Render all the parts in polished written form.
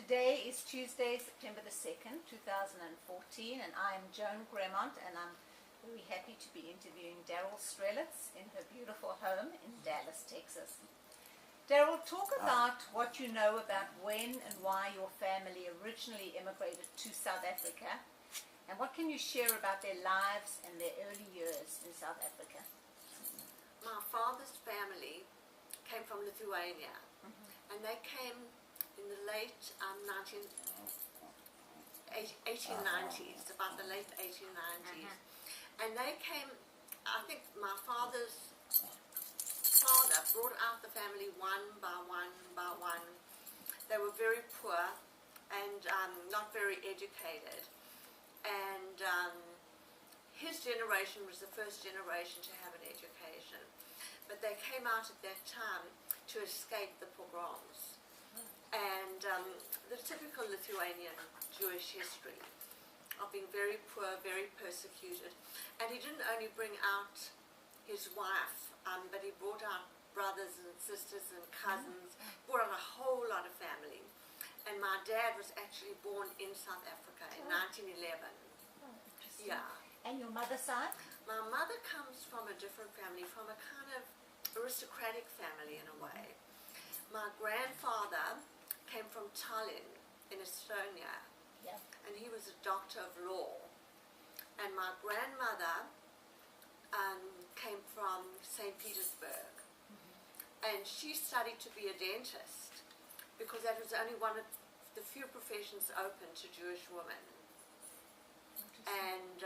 Today is Tuesday, September the 2nd, 2014, and I am Joan Gremont, and I'm very happy to be interviewing Darrel Strelitz in her beautiful home in Dallas, Texas. Darrel, talk about what you know about when and why your family originally immigrated to South Africa, and what can you share about their lives and their early years in South Africa? My father's family came from Lithuania, and they came in the late 1890s, about the late 1890s. And they came, I think my father's father brought out the family one by one by one. They were very poor and not very educated. And his generation was the first generation to have an education. But they came out at that time to escape the pogroms. And the typical Lithuanian Jewish history of being very poor, very persecuted. And he didn't only bring out his wife, but he brought out brothers and sisters and cousins, brought out a whole lot of family. And my dad was actually born in South Africa in 1911. Oh, interesting. Yeah. And your mother's side? My mother comes from a different family, from a kind of aristocratic family in a way. My grandfather came from Tallinn in Estonia, and he was a doctor of law. And my grandmother came from St. Petersburg, and she studied to be a dentist because that was only one of the few professions open to Jewish women. And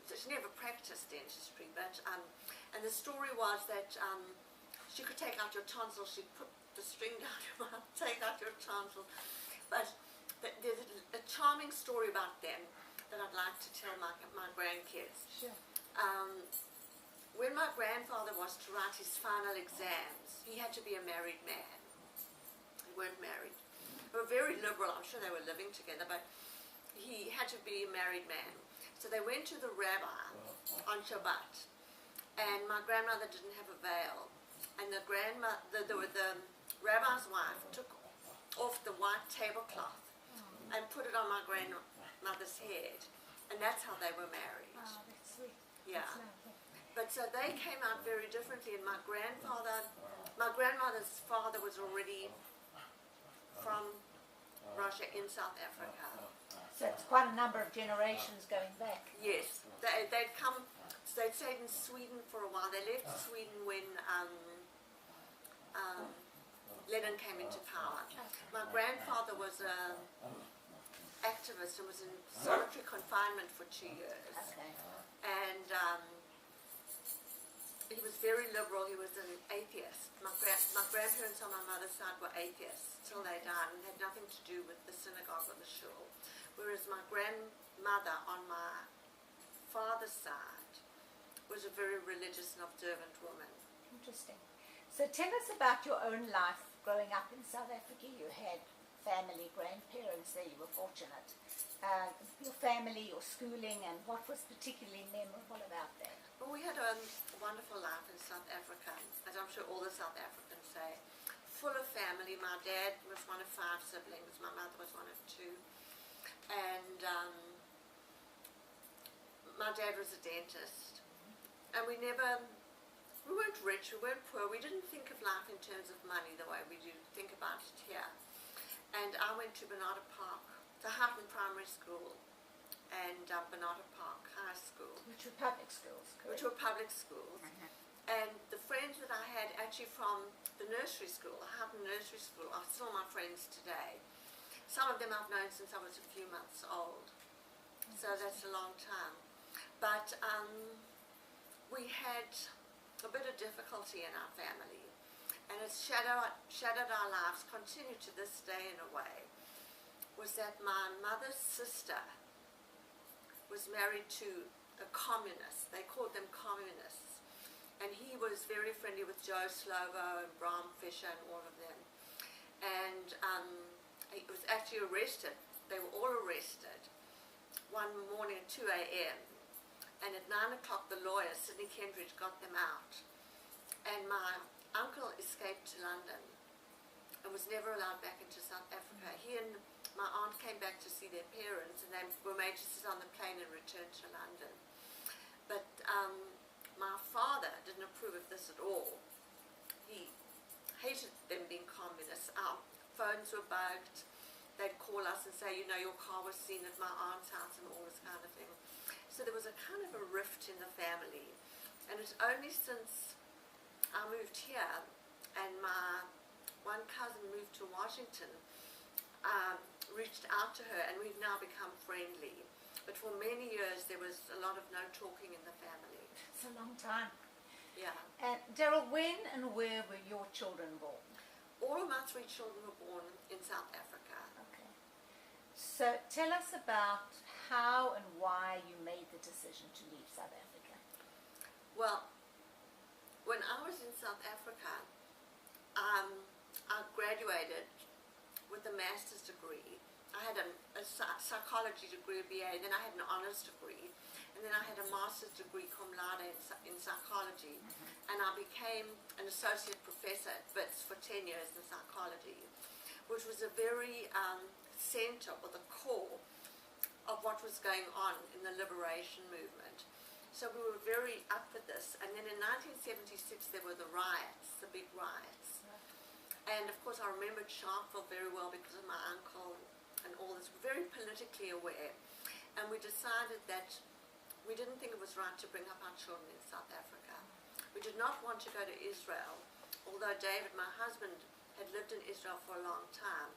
so she never practiced dentistry, but and the story was that she could take out your tonsil, she'd put the string down your mouth, take out your tonsil. But there's a charming story about them that I'd like to tell my grandkids. Sure. When my grandfather was to write his final exams, he had to be a married man. They weren't married. They were very liberal, I'm sure they were living together, but he had to be a married man. So they went to the rabbi on Shabbat, and my grandmother didn't have a veil. And the rabbi's wife took off the white tablecloth and put it on my grandmother's head, and that's how they were married. Oh, that's sweet. Yeah. That's lovely. But so they came out very differently, and my grandmother's father was already from Russia in South Africa. So it's quite a number of generations going back. Yes, they'd come. So they'd stayed in Sweden for a while. They left Sweden when Lenin came into power. My grandfather was an activist and was in solitary confinement for 2 years. Okay. And he was very liberal. He was an atheist. My grandparents on my mother's side were atheists till they died and had nothing to do with the synagogue or the shul. Whereas my grandmother on my father's side was a very religious and observant woman. Interesting. So tell us about your own life growing up in South Africa. You had family, grandparents there, you were fortunate. Your family, your schooling, and what was particularly memorable about that? Well, we had a wonderful life in South Africa, as I'm sure all the South Africans say. Full of family. My dad was one of 5 siblings. My mother was one of 2. And my dad was a dentist. And we weren't rich, we weren't poor. We didn't think of life in terms of money the way we do think about it here. And I went to Bernarda Park, to Houghton Primary School, and Bernarda Park High School. Which were public schools, correct? Which were public schools. And the friends that I had actually from the nursery school, the Houghton Nursery School, are still my friends today. Some of them I've known since I was a few months old. So that's a long time. But we had a bit of difficulty in our family, and it shadowed our lives, continue to this day in a way, was that my mother's sister was married to a communist. They called them communists. And he was very friendly with Joe Slovo and Bram Fisher and all of them. And he was actually arrested. They were all arrested one morning at 2 a.m. And at 9 o'clock, the lawyer, Sidney Kendridge, got them out. And my uncle escaped to London and was never allowed back into South Africa. He and my aunt came back to see their parents, and they were made to sit on the plane and return to London. But my father didn't approve of this at all. He hated them being communists. Our phones were bugged. They'd call us and say, you know, your car was seen at my aunt's house and all this kind of thing. So there was a kind of a rift in the family. And it's only since I moved here and my one cousin moved to Washington, reached out to her, and we've now become friendly. But for many years there was a lot of no talking in the family. It's a long time. Yeah. And Darrel, when and where were your children born? All of my 3 children were born in South Africa. Okay. So tell us about how and why you made the decision to leave South Africa. Well, when I was in South Africa, I graduated with a master's degree. I had a psychology degree, a BA, then I had an honors degree, and then I had a master's degree cum laude in psychology, and I became an associate professor at Wits for 10 years in psychology, which was a very center or the core of what was going on in the liberation movement. So we were very up with this, and then in 1976 there were the riots, the big riots. And of course I remembered Sharpeville very well because of my uncle and all this, very politically aware. And we decided that we didn't think it was right to bring up our children in South Africa. We did not want to go to Israel, although David, my husband, had lived in Israel for a long time.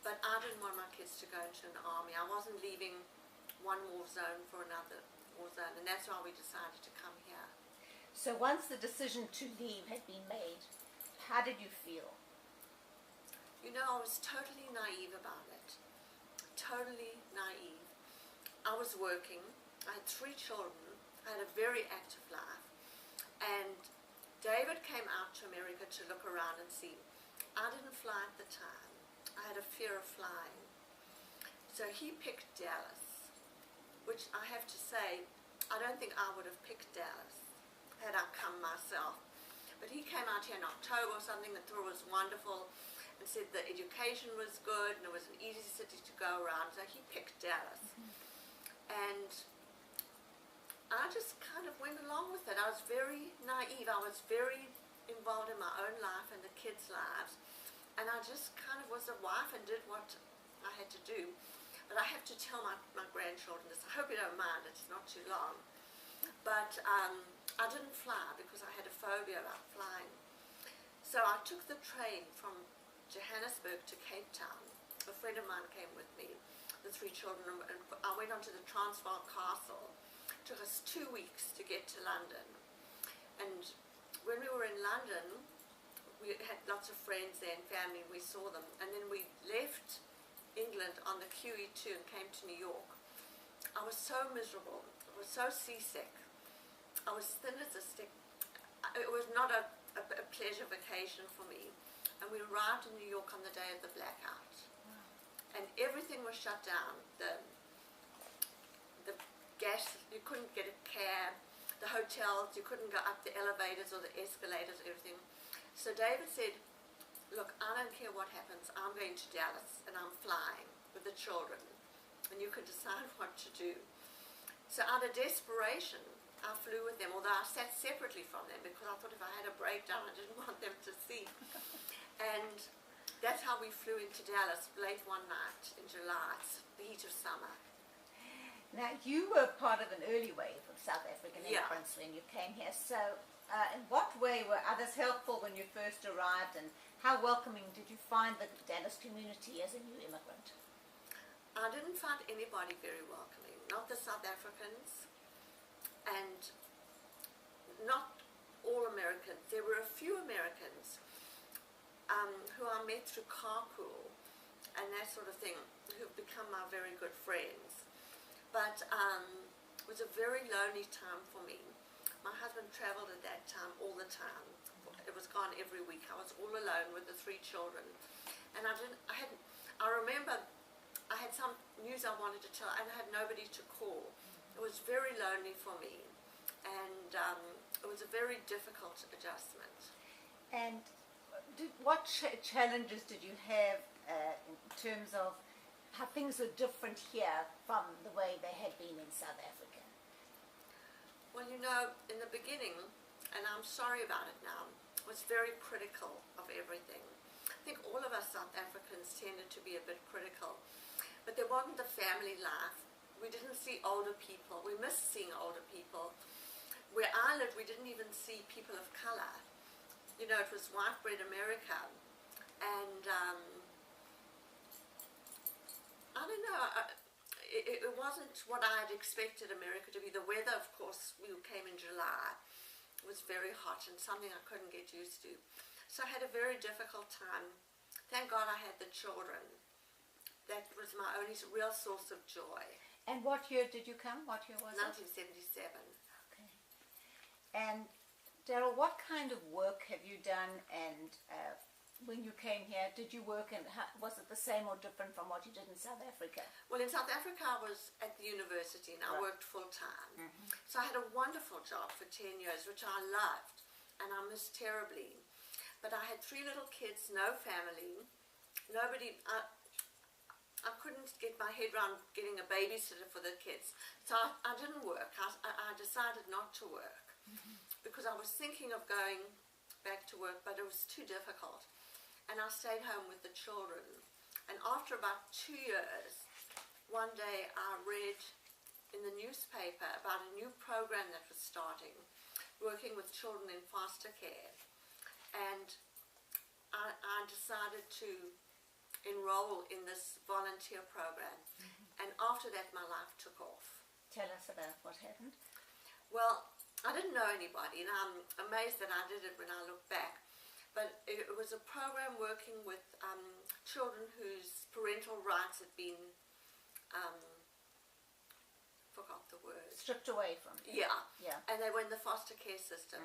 But I didn't want my kids to go into an army. I wasn't leaving one war zone for another war zone, and that's why we decided to come here. So once the decision to leave had been made, how did you feel? You know, I was totally naive about it. Totally naive. I was working. I had 3 children. I had a very active life. And David came out to America to look around and see. I didn't fly at the time. I had a fear of flying. So he picked Dallas, which I have to say, I don't think I would have picked Dallas had I come myself. But he came out here in October or something and thought it was wonderful, and said the education was good and it was an easy city to go around, so he picked Dallas. And I just kind of went along with it. I was very naive. I was very involved in my own life and the kids' lives, and I just kind of was a wife and did what I had to do. But I have to tell my grandchildren this. I hope you don't mind, it's not too long. But I didn't fly because I had a phobia about flying. So I took the train from Johannesburg to Cape Town. A friend of mine came with me, the 3 children, and I went onto the Transvaal Castle. It took us 2 weeks to get to London. And when we were in London, we had lots of friends there and family, and we saw them. And then we left England on the QE2 and came to New York. I was so miserable. I was so seasick. I was thin as a stick. It was not a pleasure vacation for me. And we arrived in New York on the day of the blackout. Wow. And everything was shut down. The gas, you couldn't get a cab. The hotels, you couldn't go up the elevators or the escalators, everything. So David said, look, I don't care what happens. I'm going to Dallas and I'm flying with the children. And you can decide what to do. So out of desperation, I flew with them, although I sat separately from them because I thought if I had a breakdown, I didn't want them to see. And that's how we flew into Dallas late one night in July, the heat of summer. Now, you were part of an early wave of South African immigrants when you came here. So in what way were others helpful when you first arrived, and how welcoming did you find the Dallas community as a new immigrant? I didn't find anybody very welcoming, not the South Africans, and not all Americans. There were a few Americans who I met through carpool and that sort of thing, who've become my very good friends. But it was a very lonely time for me. My husband traveled at that time all the time. It was gone every week. I was all alone with the 3 children, and I remember I had some news I wanted to tell, and I had nobody to call. It was very lonely for me, and it was a very difficult adjustment. And what challenges did you have in terms of how things were different here from the way they had been in South Africa. Well, you know, in the beginning, and I'm sorry about it now, was very critical of everything. I think all of us South Africans tended to be a bit critical, but there wasn't the family life. We didn't see older people. We missed seeing older people. Where I lived, we didn't even see people of color. You know, it was white bread America, and I don't know, it wasn't what I had expected America to be. The weather, of course, we came in July, was very hot and something I couldn't get used to. So I had a very difficult time. Thank God I had the children. That was my only real source of joy. And what year did you come? What year was 1977. Okay. And Darrel, what kind of work have you done, and when you came here, did you work, and was it the same or different from what you did in South Africa? Well, in South Africa I was at the university and I worked full-time. So I had a wonderful job for 10 years, which I loved and I missed terribly. But I had 3 little kids, no family, nobody, I couldn't get my head around getting a babysitter for the kids. So I didn't work. I decided not to work because I was thinking of going back to work, but it was too difficult. And I stayed home with the children. And after about 2 years, one day I read in the newspaper about a new program that was starting, working with children in foster care. And I decided to enroll in this volunteer program. And after that, my life took off. Tell us about what happened. Well, I didn't know anybody, and I'm amazed that I did it when I look back. But it was a program working with children whose parental rights had been, forgot the word. Stripped away from them. Yeah. And they were in the foster care system.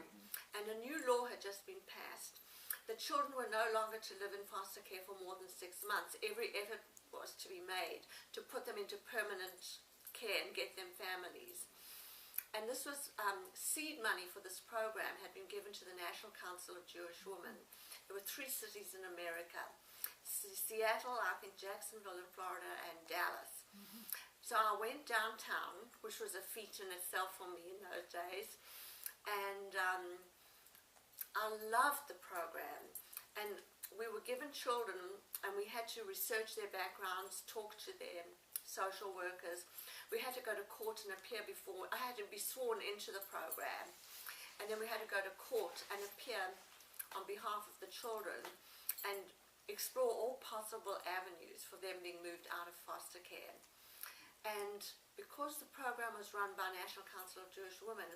And a new law had just been passed. The children were no longer to live in foster care for more than 6 months. Every effort was to be made to put them into permanent care and get them families. And this was seed money for this program had been given to the National Council of Jewish Women. There were 3 cities in America: Seattle, I think Jacksonville in Florida, and Dallas. So I went downtown, which was a feat in itself for me in those days, and I loved the program. And we were given children, and we had to research their backgrounds, talk to them, social workers. We had to go to court and appear before, I had to be sworn into the program, and then we had to go to court and appear on behalf of the children and explore all possible avenues for them being moved out of foster care. And because the program was run by National Council of Jewish Women,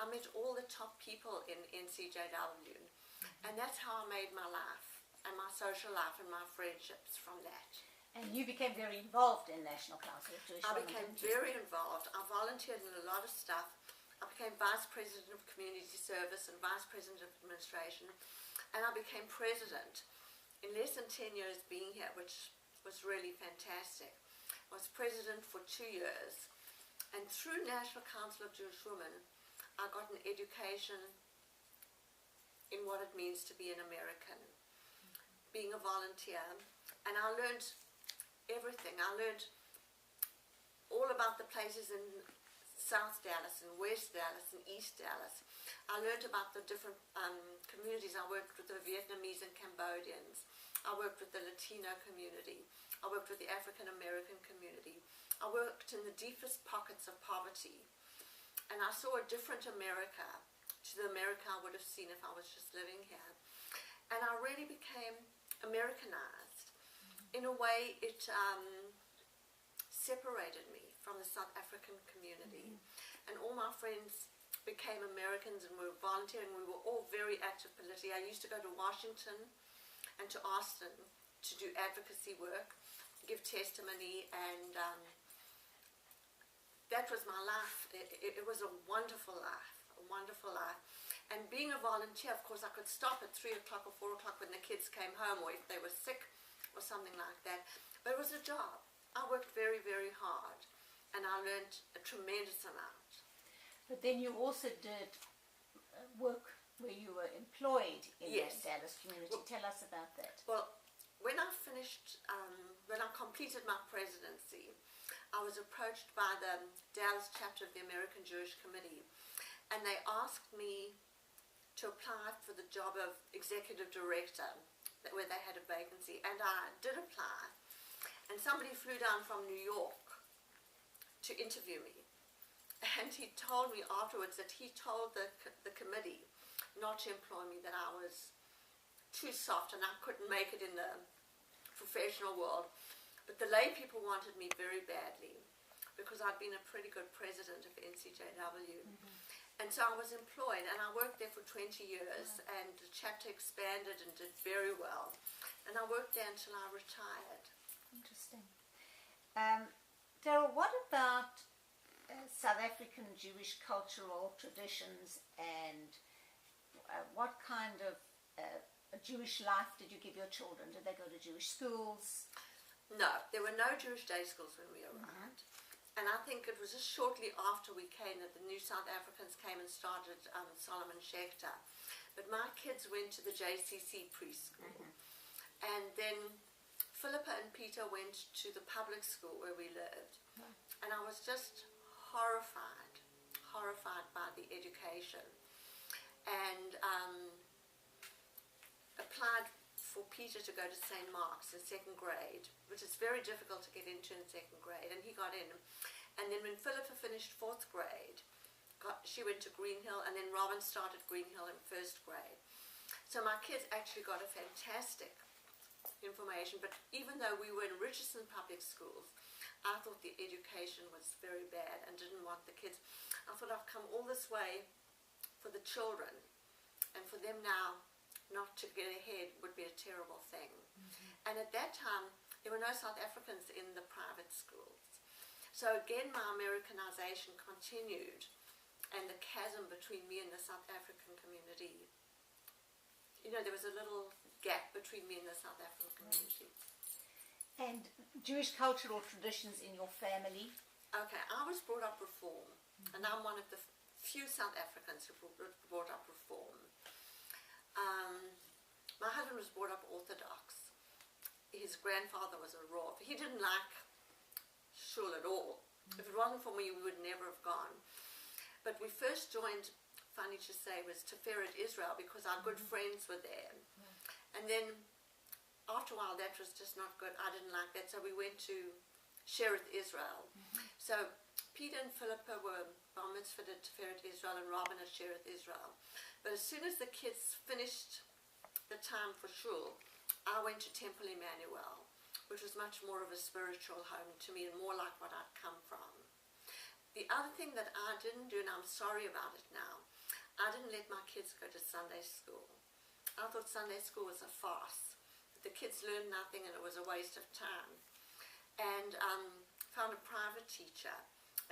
I met all the top people in NCJW, and that's how I made my life and my social life and my friendships from that. And you became very involved in National Council of Jewish Women. I became very involved. I volunteered in a lot of stuff. I became Vice President of Community Service and Vice President of Administration. And I became President in less than 10 years being here, which was really fantastic. I was President for 2 years. And through National Council of Jewish Women, I got an education in what it means to be an American, being a volunteer. And I learned everything. I learned all about the places in South Dallas and West Dallas and East Dallas. I learned about the different communities. I worked with the Vietnamese and Cambodians. I worked with the Latino community. I worked with the African American community. I worked in the deepest pockets of poverty. And I saw a different America to the America I would have seen if I was just living here. And I really became Americanized. In a way, it separated me from the South African community. And all my friends became Americans and we were volunteering. We were all very active politically. I used to go to Washington and to Austin to do advocacy work, give testimony, and that was my life. It was a wonderful life, a wonderful life. And being a volunteer, of course, I could stop at 3 o'clock or 4 o'clock when the kids came home or if they were sick or something like that. But it was a job. I worked very, very hard and I learned a tremendous amount. But then you also did work where you were employed in Yes. the Dallas community. Tell us about that. Well, when I finished, when I completed my presidency, I was approached by the Dallas chapter of the American Jewish Committee, and they asked me to apply for the job of executive director, where they had a vacancy, and I did apply. And somebody flew down from New York to interview me, and he told me afterwards that he told the committee not to employ me, that I was too soft and I couldn't make it in the professional world. But the lay people wanted me very badly because I'd been a pretty good president of NCJW. And so I was employed, and I worked there for 20 years, and the chapter expanded and did very well. And I worked there until I retired. Interesting. Darrel, what about South African Jewish cultural traditions, and what kind of a Jewish life did you give your children? Did they go to Jewish schools? No, there were no Jewish day schools when we arrived. And I think it was just shortly after we came that the new South Africans came and started Solomon Schechter. But my kids went to the JCC preschool. And then Philippa and Peter went to the public school where we lived. And I was just horrified by the education. And applied for Peter to go to St. Mark's in second grade, which is very difficult to get into in second grade, and he got in. And then when Philippa finished fourth grade, she went to Greenhill, and then Robin started Greenhill in first grade. So my kids actually got a fantastic information, but even though we were in Richardson public schools, I thought the education was very bad and didn't want the kids. I thought I've come all this way for the children, and for them now not to get ahead would be a terrible thing. And at that time, there were no South Africans in the private schools. So again, my Americanization continued, and the chasm between me and the South African community, you know, there was a little gap between me and the South African community. And Jewish cultural traditions in your family? Okay, I was brought up Reform, and I'm one of the few South Africans who were brought up Reform. My husband was brought up Orthodox. His grandfather was a Rav. He didn't like shul at all. If it wasn't for me, we would never have gone. But we first joined, funny to say, was Tiferet Israel because our good friends were there. And then after a while, that was just not good. I didn't like that, so we went to Shereth Israel. So Peter and Philippa were bar mitzvahed at Tiferet Israel and Robin at Shereth Israel. But as soon as the kids finished the time for shul, I went to Temple Emmanuel, which was much more of a spiritual home to me and more like what I'd come from. The other thing that I didn't do, and I'm sorry about it now, I didn't let my kids go to Sunday school. I thought Sunday school was a farce. The kids learned nothing and it was a waste of time. And found a private teacher,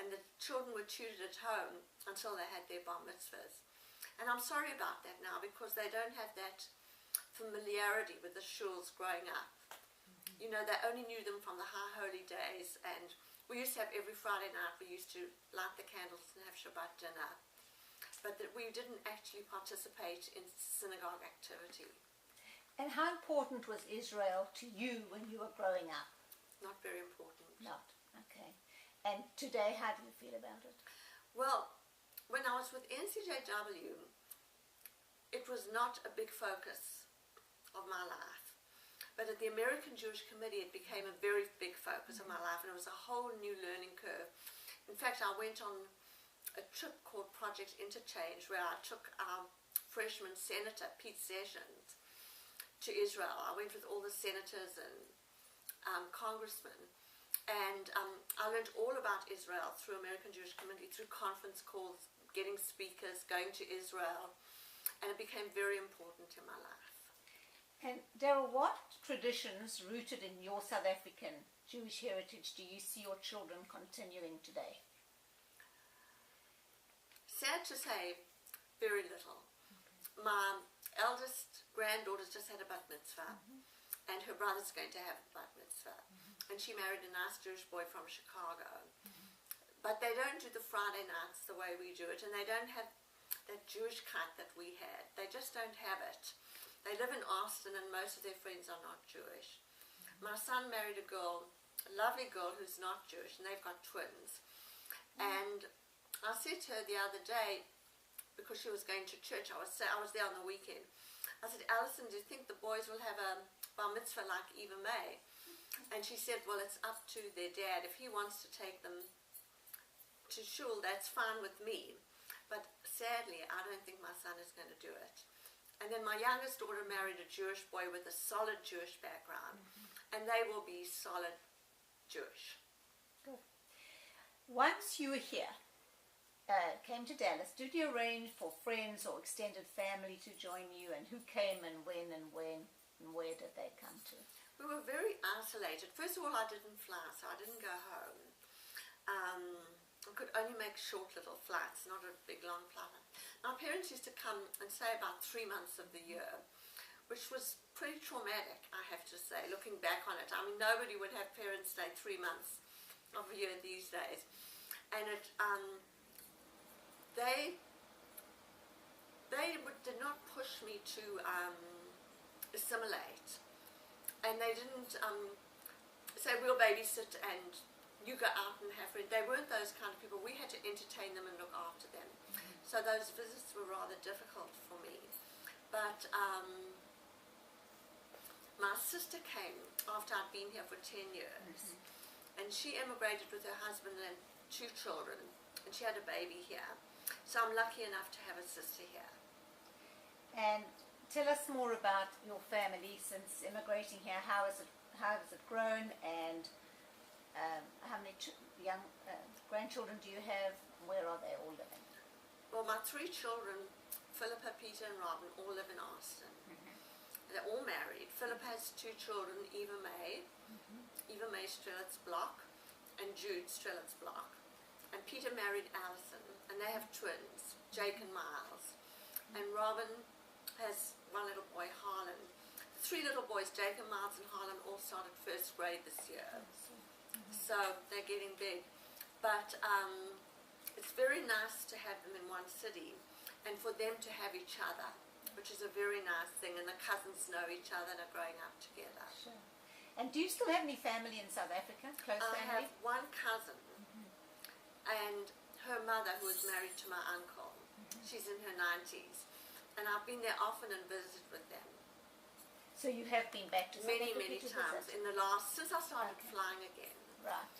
and the children were tutored at home until they had their bar mitzvahs. And I'm sorry about that now because they don't have that familiarity with the shuls growing up. You know, they only knew them from the high holy days, and we used to have every Friday night, we used to light the candles and have Shabbat dinner, but that we didn't actually participate in synagogue activity. And how important was Israel to you when you were growing up? Not very important. Not, okay. And today, how do you feel about it? Well, when I was with NCJW, it was not a big focus of my life. But at the American Jewish Committee, it became a very big focus of my life, and it was a whole new learning curve. In fact, I went on a trip called Project Interchange, where I took our freshman senator, Pete Sessions, to Israel. I went with all the senators and congressmen, and I learned all about Israel through American Jewish Committee, through conference calls, getting speakers, going to Israel, and it became very important in my life. And Darrel, what traditions rooted in your South African Jewish heritage do you see your children continuing today? Sad to say, very little. My eldest granddaughter just had a bat mitzvah, and her brother's going to have a bat mitzvah. And she married a nice Jewish boy from Chicago. But they don't do the Friday nights the way we do it, and they don't have that Jewish cut that we had. They just don't have it. They live in Austin, and most of their friends are not Jewish. My son married a girl, a lovely girl who's not Jewish, and they've got twins. And I said to her the other day, because she was going to church, I was there on the weekend. I said, Alison, do you think the boys will have a bar mitzvah like Eva May? And she said, well, it's up to their dad. If he wants to take them to shul, that's fine with me. But sadly, I don't think my son is going to do it. And then my youngest daughter married a Jewish boy with a solid Jewish background. And they will be solid Jewish. Good. Once you were here, came to Dallas, did you arrange for friends or extended family to join you, and who came and when and where did they come to? We were very isolated. First of all, I didn't fly, so I didn't go home. I could only make short little flights, not a big long flight. My parents used to come and stay about 3 months of the year, which was pretty traumatic, I have to say, looking back on it. I mean, nobody would have parents stay 3 months of a year these days. And it, they did not push me to assimilate. And they didn't say, we'll babysit and you go out and have friends. They weren't those kind of people. We had to entertain them and look after them. So those visits were rather difficult for me. But my sister came after I'd been here for 10 years. And she emigrated with her husband and 2 children. And she had a baby here. So I'm lucky enough to have a sister here. And tell us more about your family since immigrating here. How has it grown, and how many young grandchildren do you have? Where are they all living? Well, my 3 children, Philippa, Peter and Robin, all live in Austin. They're all married. Philippa has 2 children, Eva May Strelitz Block, and Jude Strelitz Block. And Peter married Alison, and they have twins, Jake and Miles. And Robin has 1 little boy, Harlan. 3 little boys, Jake and Miles and Harlan, all started 1st grade this year. So they're getting big. But it's very nice to have them in one city and for them to have each other, which is a very nice thing. And the cousins know each other and are growing up together. Sure. And do you still have any family in South Africa, close family? I have 1 cousin and her mother, who is married to my uncle. She's in her 90s. And I've been there often and visited with them. So you have been back to South Africa many to times visit? in the since I started flying again. Right.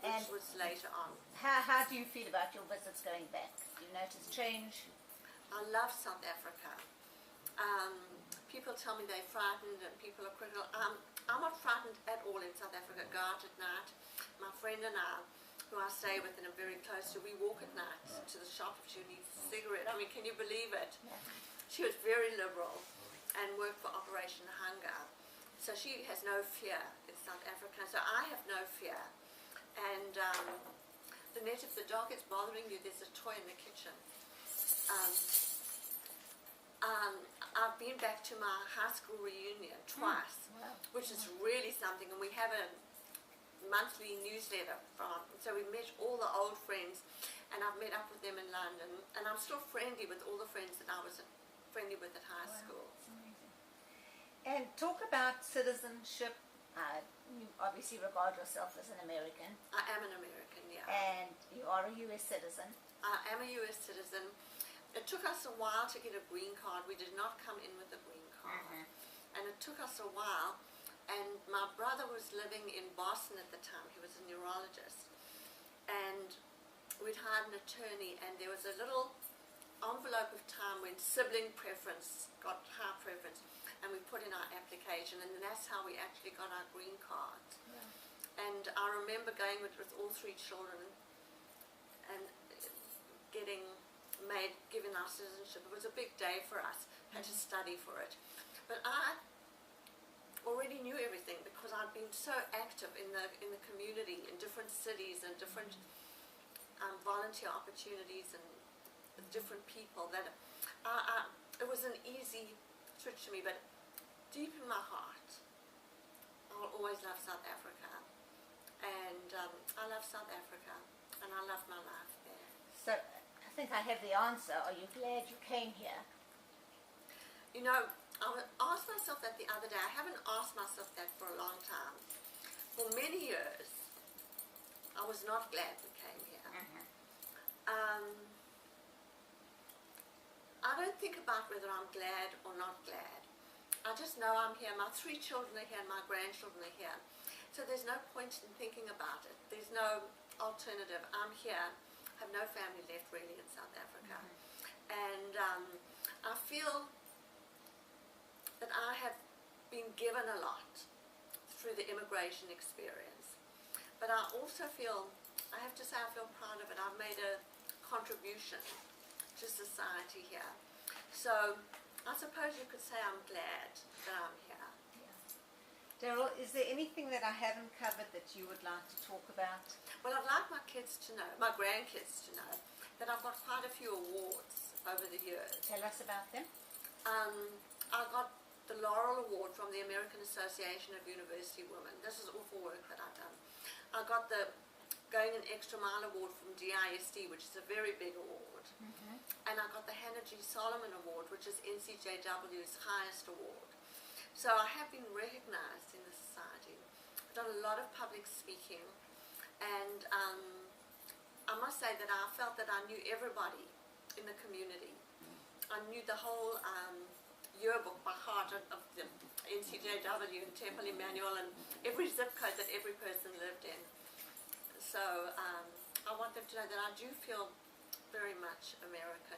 Which was later on. How do you feel about your visits going back? Do you notice change? I love South Africa. People tell me they're frightened and people are critical. I'm not frightened at all in South Africa. Go out at night. My friend and I, who I stay with and am very close to, we walk at night to the shop if she needs a cigarette. I mean, can you believe it? Yeah. She was very liberal and worked for Operation Hunger. So she has no fear in South Africa. So I have no fear. And Lynette, if the dog is bothering you, there's a toy in the kitchen. I've been back to my high school reunion twice, which is really something. And we have a monthly newsletter from, so we met all the old friends, and I've met up with them in London, and I'm still friendly with all the friends that I was friendly with at high school. That's amazing. And talk about citizenship. You obviously regard yourself as an American. I am an American, yeah. And you are a U.S. citizen. I am a U.S. citizen. It took us a while to get a green card. We did not come in with a green card. And it took us a while. And my brother was living in Boston at the time. He was a neurologist. And we'd hired an attorney, and there was a little envelope of time when sibling preference got high preference, and we put in our application, and that's how we actually got our green cards. And I remember going with all 3 children and given our citizenship. It was a big day for us. Had to study for it. But I already knew everything because I'd been so active in the community, in different cities and different volunteer opportunities and with different people, that it was an easy switch to me. But deep in my heart, I'll always love South Africa, and I love South Africa, and I love my life there. So I think I have the answer. Are you glad you came here? You know, asked myself that the other day. I haven't asked myself that for a long time. For many years, I was not glad we came here. I don't think about whether I'm glad or not glad. I just know I'm here. My 3 children are here and my grandchildren are here. So there's no point in thinking about it. There's no alternative. I'm here. I have no family left really in South Africa. And I feel that I have been given a lot through the immigration experience. But I also feel, I have to say I feel proud of it. I've made a contribution to society here. So I suppose you could say I'm glad that I'm here. Darrel, is there anything that I haven't covered that you would like to talk about? Well, I'd like my kids to know, my grandkids to know, that I've got quite a few awards over the years. Tell us about them. I got the Laurel Award from the American Association of University Women. This is all for work that I've done. I got the Going an Extra Mile Award from DISD, which is a very big award. And I got the Hannah G. Solomon Award, which is NCJW's highest award. So I have been recognized in the society. I've done a lot of public speaking, and I must say that I felt that I knew everybody in the community. I knew the whole yearbook by heart of the NCJW and Temple Emmanuel and every zip code that every person lived in. So I want them to know that I do feel very much American.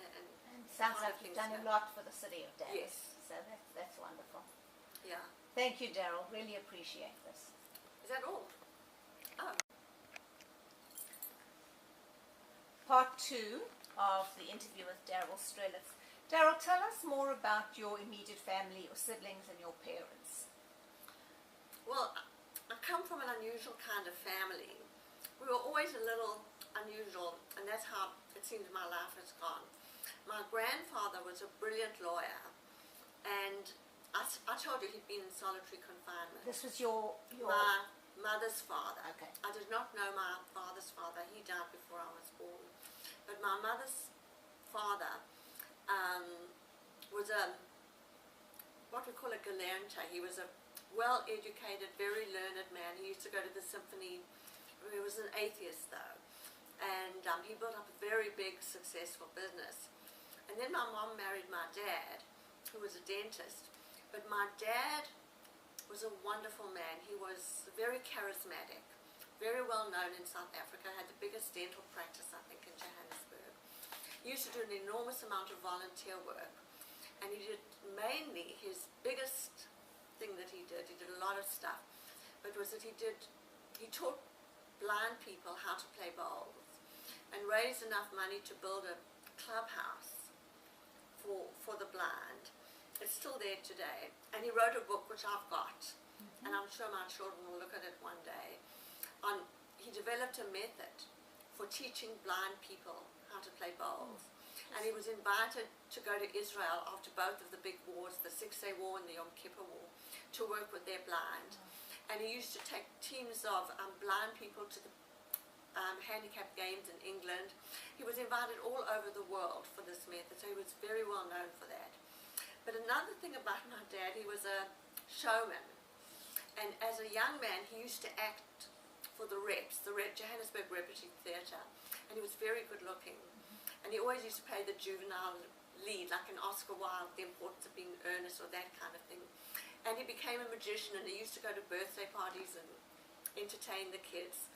And sounds like you've done a lot for the city of Dallas. Yes. So that's wonderful. Yeah. Thank you, Darrel. Really appreciate this. Is that all? Oh. Part 2 of the interview with Darrel Strelitz. Darrel, tell us more about your immediate family, your siblings and your parents. Well, I come from an unusual kind of family. We were always a little unusual, and that's how it seems my life has gone. My grandfather was a brilliant lawyer, and I told you he'd been in solitary confinement. This was your My mother's father. Okay. I did not know my father's father. He died before I was born. But my mother's father was what we call a galante. He was a well-educated, very learned man. He used to go to the symphony. He was an atheist, though. And he built up a very big, successful business. And then my mom married my dad, who was a dentist. But my dad was a wonderful man. He was very charismatic, very well known in South Africa, had the biggest dental practice, I think, in Johannesburg. He used to do an enormous amount of volunteer work. And he did mainly, his biggest thing that he did a lot of stuff, but was that he taught blind people how to play bowls and raised enough money to build a clubhouse for the blind. It's still there today. And he wrote a book, which I've got, and I'm sure my children will look at it one day. He developed a method for teaching blind people how to play bowls. And he was invited to go to Israel after both of the big wars, the 6-Day War and the Yom Kippur War, to work with their blind. And he used to take teams of blind people to the handicap games in England. He was invited all over the world for this method, so he was very well known for that. But another thing about my dad, he was a showman. And as a young man, he used to act for the Johannesburg Repertory Theatre. And he was very good looking. And he always used to play the juvenile lead, like in Oscar Wilde, The Importance of Being Earnest, or that kind of thing. And he became a magician, and he used to go to birthday parties and entertain the kids.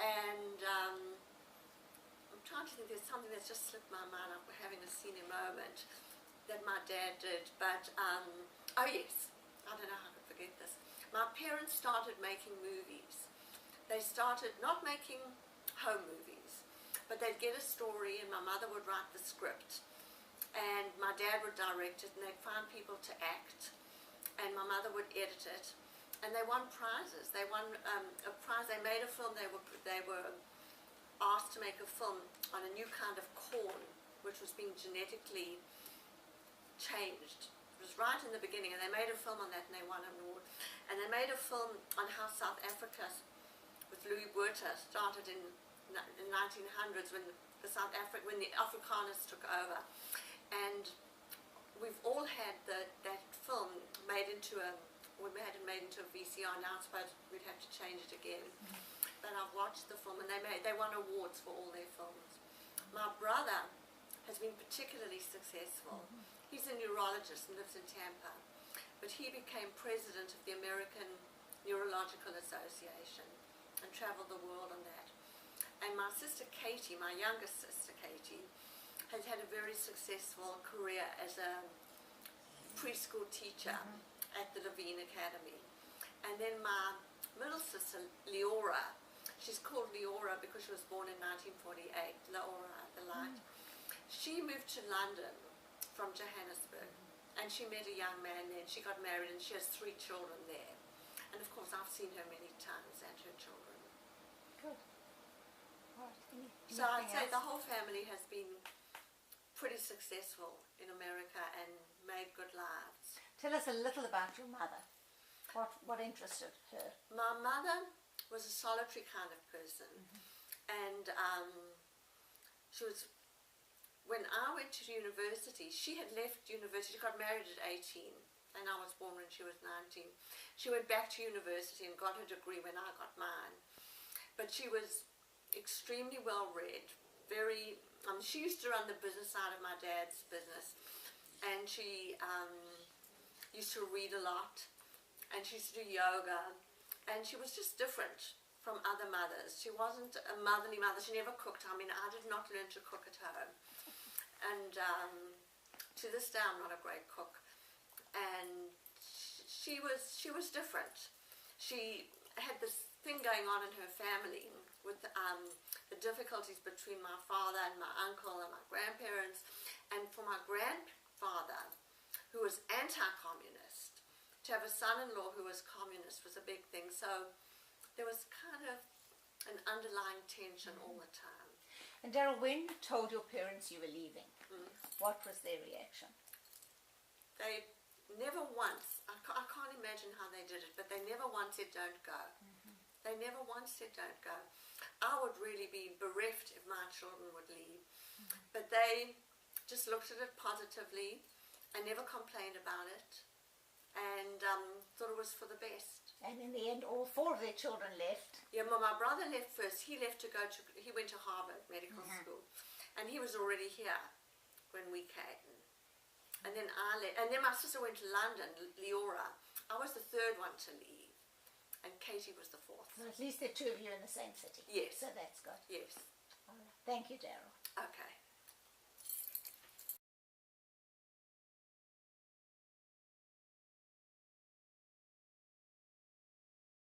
And I'm trying to think, there's something that's just slipped my mind. I'm having a senior moment that my dad did. But, oh yes, I don't know how I could forget this. My parents started making movies. They started not making home movies, but they'd get a story and my mother would write the script and my dad would direct it, and they'd find people to act and my mother would edit it, and they won prizes. They won a prize. They made a film. They were asked to make a film on a new kind of corn which was being genetically changed. It was right in the beginning, and they made a film on that and they won an award. And they made a film on how South Africa with Louis Botha started in the 1900s when the Afrikaners took over. And we've all had that film made into a, we had it made into a VCR. Now I suppose we'd have to change it again. But I've watched the film, and they won awards for all their films. My brother has been particularly successful. He's a neurologist and lives in Tampa, but he became president of the American Neurological Association and traveled the world on that. And my sister Katie, my youngest sister Katie, has had a very successful career as a preschool teacher at the Levine Academy. And then my middle sister Leora, she's called Leora because she was born in 1948, Leora, the light. She moved to London from Johannesburg, and she met a young man there, and she got married, and she has 3 children there. And of course I've seen her many times and her children. Good. Right. So I'd say the whole family has been pretty successful in America and made good lives. Tell us a little about your mother. What interested her? My mother was a solitary kind of person, and she was, when I went to university, she had left university. She got married at 18, and I was born when she was 19. She went back to university and got her degree when I got mine. But she was extremely well read, very, she used to run the business side of my dad's business, and she used to read a lot, and she used to do yoga, and she was just different from other mothers. She wasn't a motherly mother. She never cooked. I mean, I did not learn to cook at home, and to this day I'm not a great cook. And she was different. She had this thing going on in her family with the difficulties between my father and my uncle and my grandparents. And for my grandfather, who was anti-communist, to have a son-in-law who was communist was a big thing. So there was kind of an underlying tension all the time. And Darrel, when you told your parents you were leaving, what was their reaction? They never once, I can't imagine how they did it, but they never once said don't go. They never once said don't go. I would really be bereft if my children would leave. But they just looked at it positively and never complained about it, and thought it was for the best. And in the end, all 4 of their children left. Yeah, well, my brother left first. He left to go to, he went to Harvard Medical School, and he was already here when we came. And then I left, and then my sister went to London, Leora. I was the 3rd one to leave, and Katie was the 4th. Well, at least the 2 of you in the same city. Yes. So that's good. Yes. All right. Thank you, Darrel. Okay.